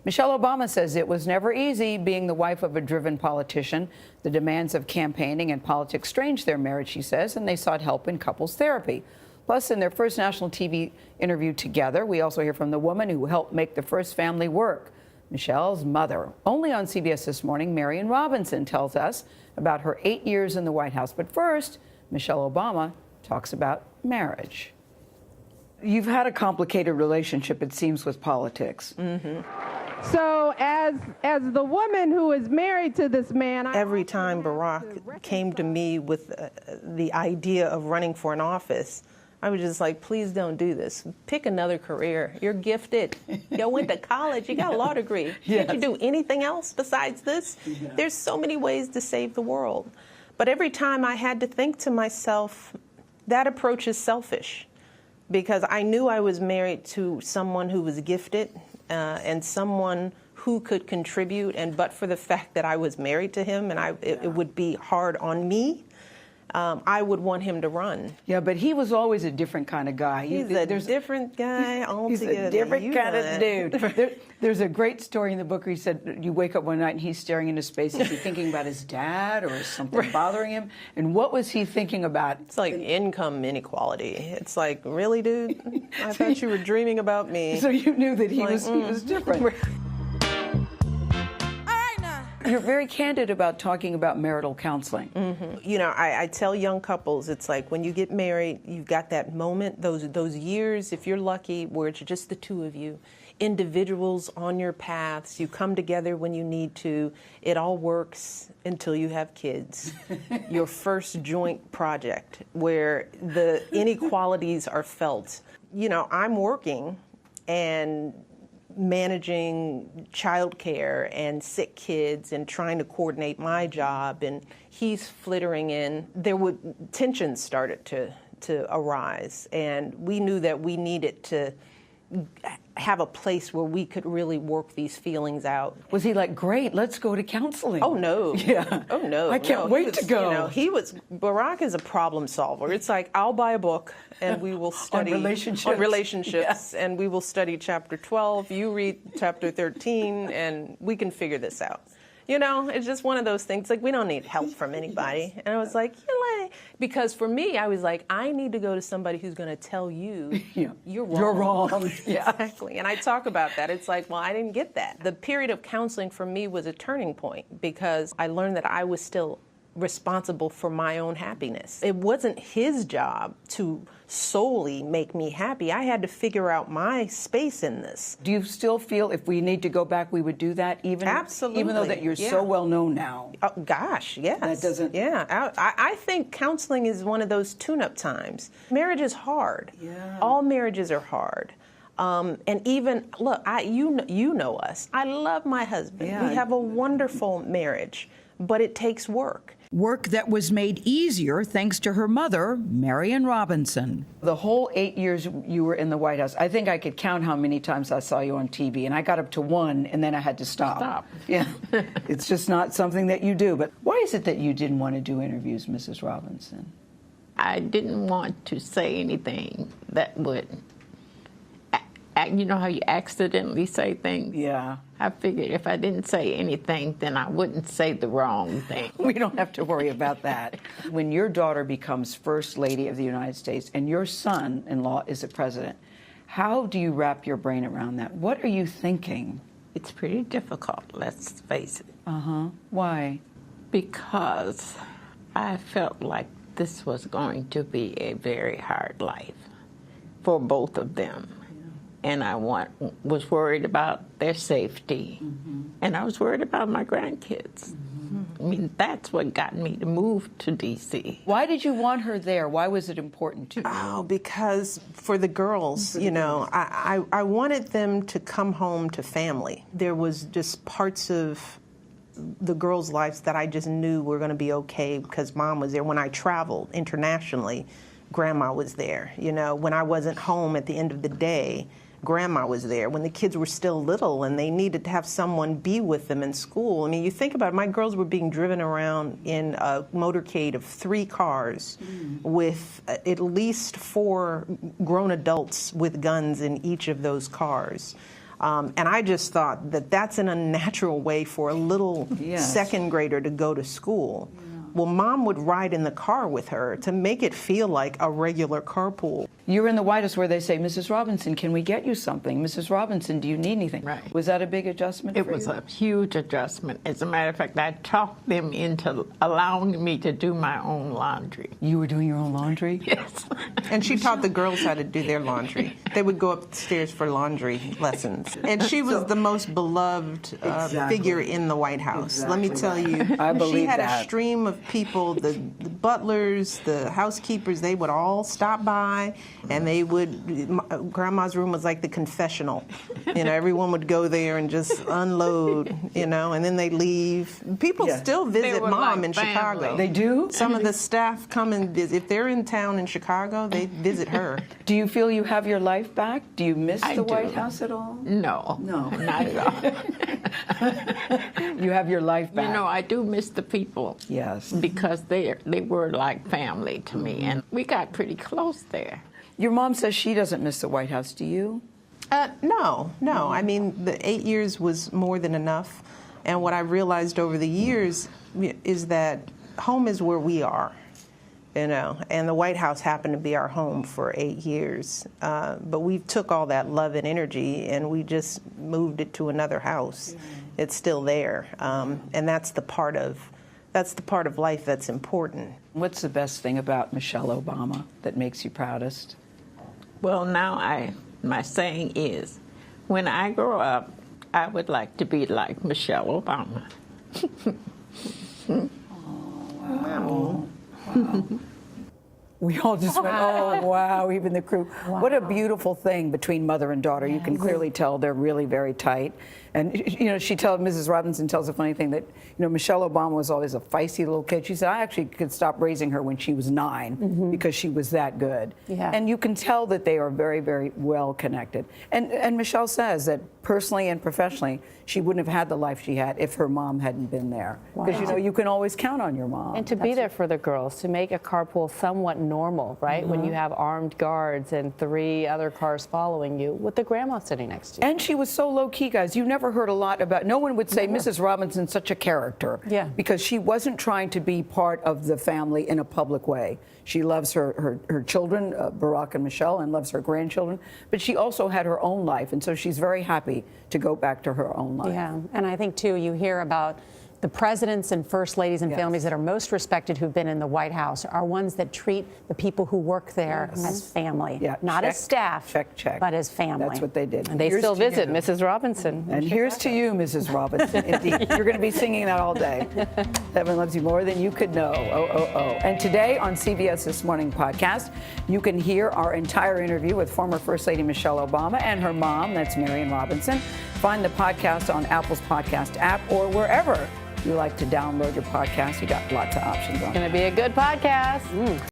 Michelle Obama says it was never easy being the wife of a driven politician. The demands of campaigning and politics strained their marriage, she says, and they sought help in couples therapy. Plus, in their first national TV interview together, we also hear from the woman who helped make the first family work, Michelle's mother. Only on CBS This Morning, Marian Robinson tells us about her 8 years in the White House. But first, Michelle Obama talks about marriage. You've had a complicated relationship, it seems, with politics. So as the woman who is married to this man, every time Barack came to me with the idea of running for an office, I was just like, please don't do this. Pick another career. You're gifted. You went to college. You got a law degree. Can't you do anything else besides this? There's so many ways to save the world. But every time I had to think to myself, that approach is selfish, because I knew I was married to someone who was gifted and someone who could contribute, and but for the fact that I was married to him and it would be hard on me, I would want him to run. Yeah, but he was always a different kind of guy. He's a different guy altogether. He's a different kind of dude. There's a great story in the book where he said you wake up one night and he's staring into space. Is he thinking about his dad or is something bothering him? And what was he thinking about? It's like income inequality. It's like, really, dude? I thought you were dreaming about me. So you knew that he was different. You're very candid about talking about marital counseling. You know, I tell young couples, it's like when you get married, you've got that moment, those years, if you're lucky, where it's just the two of you, individuals on your paths. You come together when you need to. It all works until you have kids. Your first joint project where the inequalities are felt. You know, I'm working and managing childcare and sick kids and trying to coordinate my job, and he's flittering in. Tensions started to arise, and we knew that we needed to have a place where we could really work these feelings out. Was he like, great, let's go to counseling? Oh, no. Yeah. Oh, no. I can't wait to go. You know, Barack is a problem solver. It's like, I'll buy a book and we will study on relationships, and we will study chapter 12. You read chapter 13 and we can figure this out. You know, it's just one of those things, like, we don't need help from anybody. And I was like, because for me, I was like, I need to go to somebody who's going to tell you, you're wrong. You're wrong. Yeah. Exactly. And I talk about that. It's like, well, I didn't get that. The period of counseling for me was a turning point, because I learned that I was still responsible for my own happiness. It wasn't his job to solely make me happy. I had to figure out my space in this. Do you still feel if we need to go back, we would do that? Absolutely. Even though that you're so well known now? Oh, gosh, yes. That doesn't... Yeah. I think counseling is one of those tune-up times. Marriage is hard. Yeah. All marriages are hard. And even, look, you know us. I love my husband. Yeah. We have a wonderful marriage, but it takes work. Work that was made easier thanks to her mother, Marian Robinson. The whole 8 years you were in the White House, I think I could count how many times I saw you on TV, and I got up to one, and then I had to stop. Yeah. It's just not something that you do. But why is it that you didn't want to do interviews, Mrs. Robinson? I didn't want to say anything that would, you know how you accidentally say things? Yeah. I figured if I didn't say anything, then I wouldn't say the wrong thing. We don't have to worry about that. When your daughter becomes First Lady of the United States and your son-in-law is the president, how do you wrap your brain around that? What are you thinking? It's pretty difficult, let's face it. Why? Because I felt like this was going to be a very hard life for both of them. And I was worried about their safety. And I was worried about my grandkids. I mean, that's what got me to move to D.C. Why did you want her there? Why was it important to you? Oh, because for the girls, you know, I wanted them to come home to family. There was just parts of the girls' lives that I just knew were going to be okay because Mom was there. When I traveled internationally, Grandma was there. You know, when I wasn't home at the end of the day, Grandma was there. When the kids were still little and they needed to have someone be with them in school. I mean, you think about it, my girls were being driven around in a motorcade of 3 cars with at least 4 grown adults with guns in each of those cars. And I just thought that that's an unnatural way for a little Yes. second grader to go to school. Well, Mom would ride in the car with her to make it feel like a regular carpool. You're in the White House where they say, Mrs. Robinson, can we get you something? Mrs. Robinson, do you need anything? Right. Was that a big adjustment It for was you? a huge adjustment. As a matter of fact, I talked them into allowing me to do my own laundry. You were doing your own laundry? Yes. And she taught the girls how to do their laundry. They would go upstairs for laundry lessons. And she was the most beloved figure in the White House. Let me tell you, I believe she had that. a stream of people, the butlers, the housekeepers, they would all stop by, and they would, Grandma's room was like the confessional. You know, everyone would go there and just unload, you know, and then they leave. People Yeah. still visit were Mom like in family. Chicago. They do? Some of the staff come and visit. If they're in town in Chicago, they visit her. Do you feel you have your life back? Do you miss I the do. White House at all? No. No. Not at all. You have your life back. You know, I do miss the people. Yes. Because they were like family to me, and we got pretty close there. Your mom says she doesn't miss the White House. Do you? No. I mean, the 8 years was more than enough. And what I realized over the years is that home is where we are, you know, and the White House happened to be our home for 8 years. But we took all that love and energy and we just moved it to another house. It's still there. And that's the part of life that's important. What's the best thing about Michelle Obama that makes you proudest? Well, now my saying is, when I grow up, I would like to be like Michelle Obama. We all just went, oh, wow, even the crew. What a beautiful thing between mother and daughter. You can clearly tell they're really very tight. And, you know, Mrs. Robinson tells a funny thing that, you know, Michelle Obama was always a feisty little kid. She said, I actually could stop raising her when she was 9 because she was that good. Yeah. And you can tell that they are very, very well connected. And Michelle says that personally and professionally, she wouldn't have had the life she had if her mom hadn't been there. Because, you know, you can always count on your mom. And to be there for the girls, to make a carpool somewhat normal, right? When you have armed guards and 3 other cars following you with the grandma sitting next to you. And she was so low-key, guys. You never heard a lot about, no one would say Mrs. Robinson's such a character. Yeah. Because she wasn't trying to be part of the family in a public way. She loves her children, Barack and Michelle, and loves her grandchildren. But she also had her own life, and so she's very happy to go back to her own life. Yeah, and I think, too, you hear about the presidents and first ladies and families that are most respected who've been in the White House are ones that treat the people who work there as family. Yeah, Not check, as staff, check. but as family. That's what they did. And they Here's still to visit you. Mrs. Robinson. And here's to you, Mrs. Robinson. Indeed. You're going to be singing that all day. Heaven loves you more than you could know. And today on CBS This Morning podcast, you can hear our entire interview with former First Lady Michelle Obama and her mom, that's Marian Robinson. Find the podcast on Apple's podcast app or wherever you like to download your podcast. You got lots of options on it. It's going to be a good podcast.